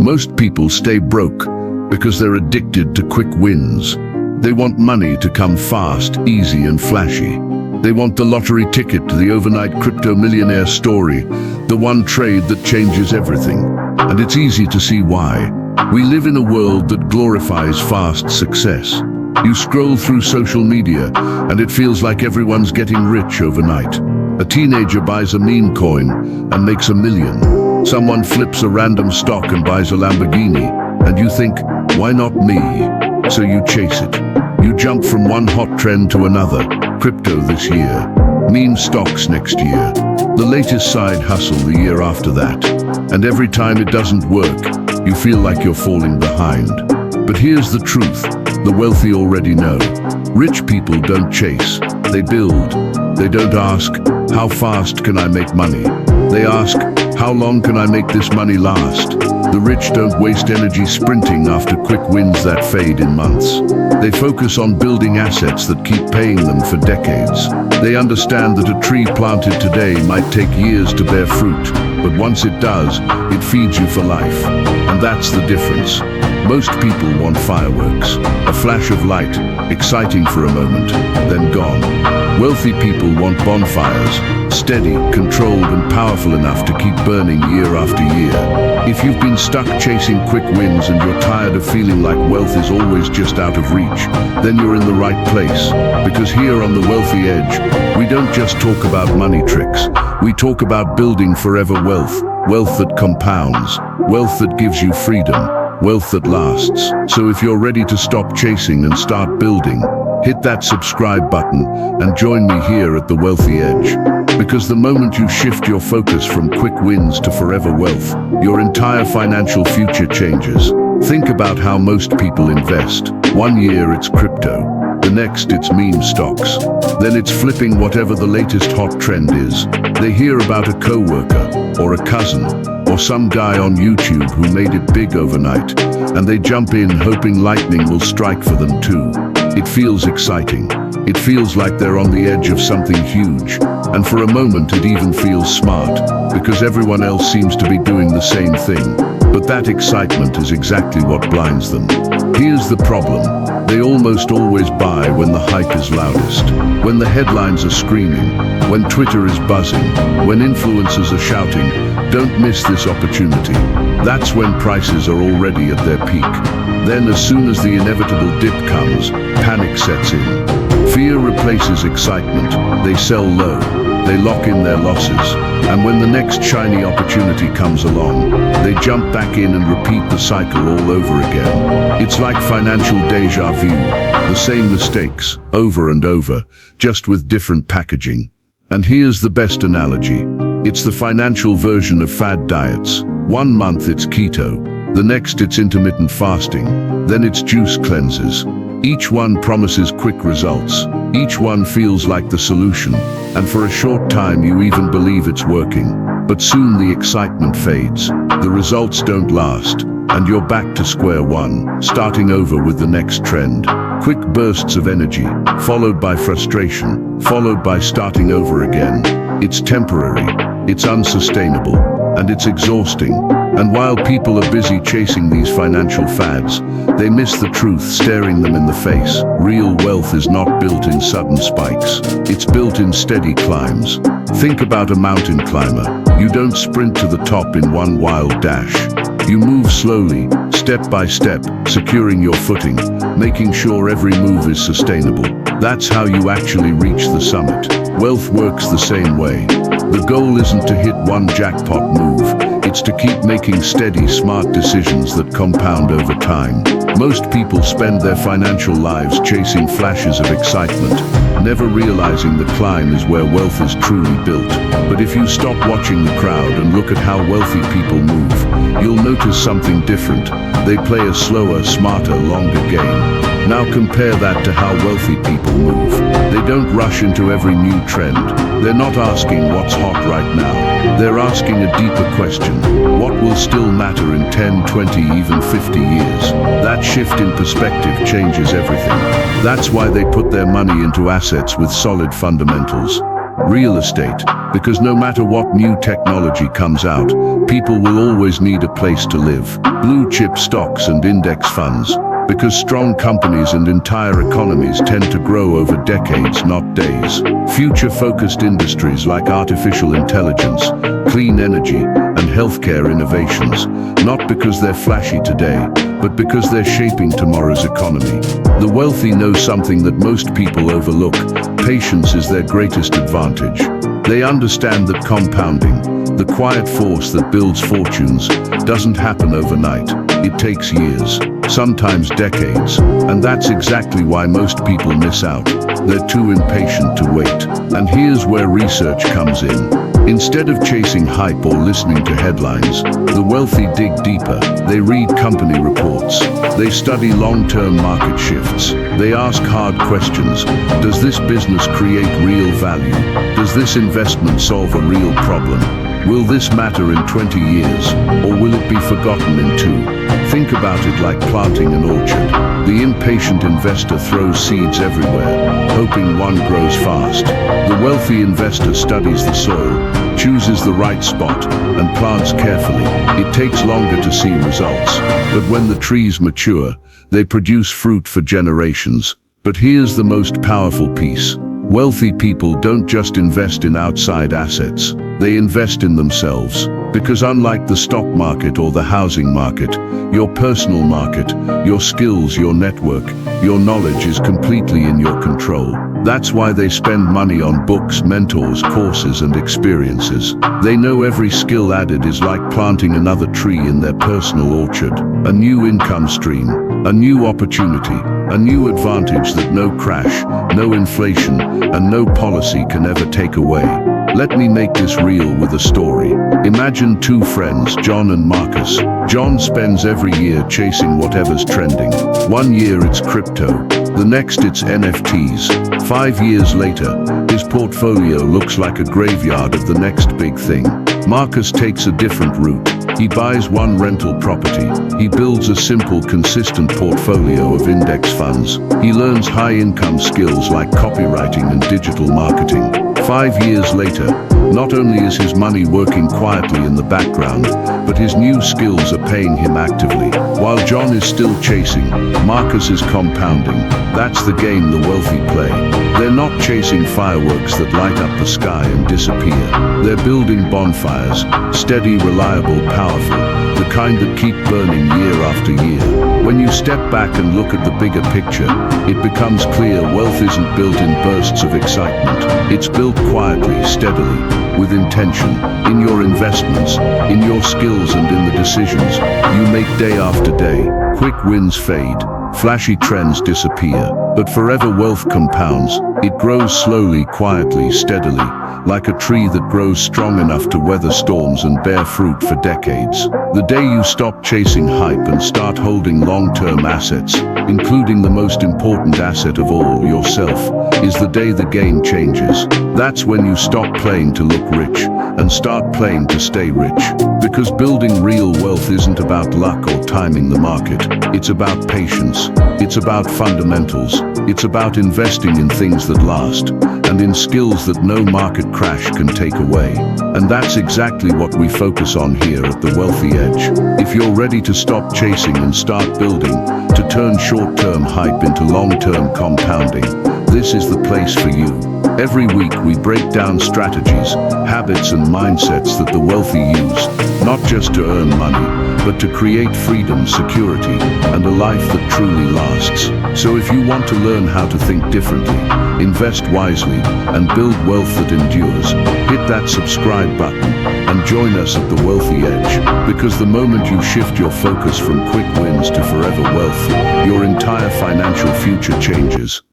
Most people stay broke because they're addicted to quick wins. They want money to come fast, easy, and flashy. They want the lottery ticket to the overnight crypto millionaire story, the one trade that changes everything. And it's easy to see why. We live in a world that glorifies fast success. You scroll through social media, and it feels like everyone's getting rich overnight. A teenager buys a meme coin and makes $1 million. Someone flips a random stock and buys a Lamborghini, and you think, why not me? So you chase it. You jump from one hot trend to another. Crypto this year, meme stocks next year, the latest side hustle the year after that. And every time it doesn't work, you feel like you're falling behind. But here's the truth, the wealthy already know. Rich people don't chase, they build. They don't ask, how fast can I make money? They ask, how long can I make this money last? The rich don't waste energy sprinting after quick wins that fade in months. They focus on building assets that keep paying them for decades. They understand that a tree planted today might take years to bear fruit, but once it does, it feeds you for life. And that's the difference. Most people want fireworks, a flash of light, exciting for a moment, then gone. Wealthy people want bonfires, steady, controlled, and powerful enough to keep burning year after year. If you've been stuck chasing quick wins and you're tired of feeling like wealth is always just out of reach, then you're in the right place. Because here on The Wealthy Edge, we don't just talk about money tricks. We talk about building forever wealth, wealth that compounds, wealth that gives you freedom, wealth that lasts. So if you're ready to stop chasing and start building, hit that subscribe button and join me here at The Wealthy Edge. Because the moment you shift your focus from quick wins to forever wealth, your entire financial future changes. Think about how most people invest. One year it's crypto, the next it's meme stocks, then it's flipping whatever the latest hot trend is. They hear about a coworker or a cousin or some guy on YouTube who made it big overnight, and they jump in hoping lightning will strike for them too. It feels exciting. It feels like they're on the edge of something huge. And for a moment it even feels smart, because everyone else seems to be doing the same thing. But that excitement is exactly what blinds them. Here's the problem. They almost always buy when the hype is loudest, when the headlines are screaming, when Twitter is buzzing, when influencers are shouting, "Don't miss this opportunity." That's when prices are already at their peak. Then as soon as the inevitable dip comes, panic sets in. Fear replaces excitement. They sell low. They lock in their losses. And when the next shiny opportunity comes along, they jump back in and repeat the cycle all over again. It's like financial deja vu. The same mistakes, over and over, just with different packaging. And here's the best analogy. It's the financial version of fad diets. One month it's keto. The next it's intermittent fasting. Then it's juice cleanses. Each one promises quick results. Each one feels like the solution. And for a short time you even believe it's working. But soon the excitement fades. The results don't last. And you're back to square one, starting over with the next trend. Quick bursts of energy, followed by frustration, followed by starting over again. It's temporary, it's unsustainable, and it's exhausting. And while people are busy chasing these financial fads, they miss the truth staring them in the face. Real wealth is not built in sudden spikes. It's built in steady climbs. Think about a mountain climber. You don't sprint to the top in one wild dash. You move slowly, step by step, securing your footing, making sure every move is sustainable. That's how you actually reach the summit. Wealth works the same way. The goal isn't to hit one jackpot move. It's to keep making steady, smart decisions that compound over time. Most people spend their financial lives chasing flashes of excitement, never realizing the climb is where wealth is truly built. But if you stop watching the crowd and look at how wealthy people move, you'll notice something different. They play a slower, smarter, longer game. Now compare that to how wealthy people move. They don't rush into every new trend. They're not asking what's hot right now. They're asking a deeper question. What will still matter in 10, 20, even 50 years? That shift in perspective changes everything. That's why they put their money into assets with solid fundamentals. Real estate, because no matter what new technology comes out, People will always need a place to live. Blue chip stocks and index funds. Because strong companies and entire economies tend to grow over decades, not days. Future-focused industries like artificial intelligence, clean energy, and healthcare innovations, not because they're flashy today, but because they're shaping tomorrow's economy. The wealthy know something that most people overlook. Patience is their greatest advantage. They understand that compounding, the quiet force that builds fortunes, doesn't happen overnight. It takes years, sometimes decades, and that's exactly why most people miss out. They're too impatient to wait. And here's where research comes in. Instead of chasing hype or listening to headlines, the wealthy dig deeper. They read company reports. They study long-term market shifts. They ask hard questions. Does this business create real value? Does this investment solve a real problem? Will this matter in 20 years, or will it be forgotten in 2? Think about it like planting an orchard. The impatient investor throws seeds everywhere, hoping one grows fast. The wealthy investor studies the soil, chooses the right spot, and plants carefully. It takes longer to see results, but when the trees mature, they produce fruit for generations. But here's the most powerful piece. Wealthy people don't just invest in outside assets, they invest in themselves. Because unlike the stock market or the housing market, your personal market, your skills, your network, your knowledge is completely in your control. That's why they spend money on books, mentors, courses, and experiences. They know every skill added is like planting another tree in their personal orchard. A new income stream, a new opportunity, a new advantage that no crash, no inflation, and no policy can ever take away. Let me make this real with a story. Imagine two friends, John and Marcus. John spends every year chasing whatever's trending. One year it's crypto, the next it's NFTs. 5 years later, his portfolio looks like a graveyard of the next big thing. Marcus takes a different route. He buys one rental property. He builds a simple, consistent portfolio of index funds. He learns high-income skills like copywriting and digital marketing. 5 years later, not only is his money working quietly in the background, but his new skills are paying him actively. While John is still chasing, Marcus is compounding. That's the game the wealthy play. They're not chasing fireworks that light up the sky and disappear. They're building bonfires, steady, reliable, powerful, the kind that keep burning year after year. When you step back and look at the bigger picture, it becomes clear wealth isn't built in bursts of excitement. It's built quietly, steadily, with intention, in your investments, in your skills, and in the decisions you make day after day. Quick wins fade, flashy trends disappear, but forever wealth compounds. It grows slowly, quietly, steadily, like a tree that grows strong enough to weather storms and bear fruit for decades. The day you stop chasing hype and start holding long-term assets, including the most important asset of all, yourself, is the day the game changes. That's when you stop playing to look rich and start playing to stay rich. Because building real wealth isn't about luck or timing the market. It's about patience. It's about fundamentals. It's about investing in things that last and in skills that no market crash can take away. And that's exactly what we focus on here at The Wealthy Edge. If you're ready to stop chasing and start building, to turn short-term hype into long-term compounding, this is the place for you. Every week we break down strategies, habits, and mindsets that the wealthy use, not just to earn money, but to create freedom, security, and a life that truly lasts. So if you want to learn how to think differently, invest wisely, and build wealth that endures, hit that subscribe button and join us at The Wealthy Edge. Because the moment you shift your focus from quick wins to forever wealth, your entire financial future changes.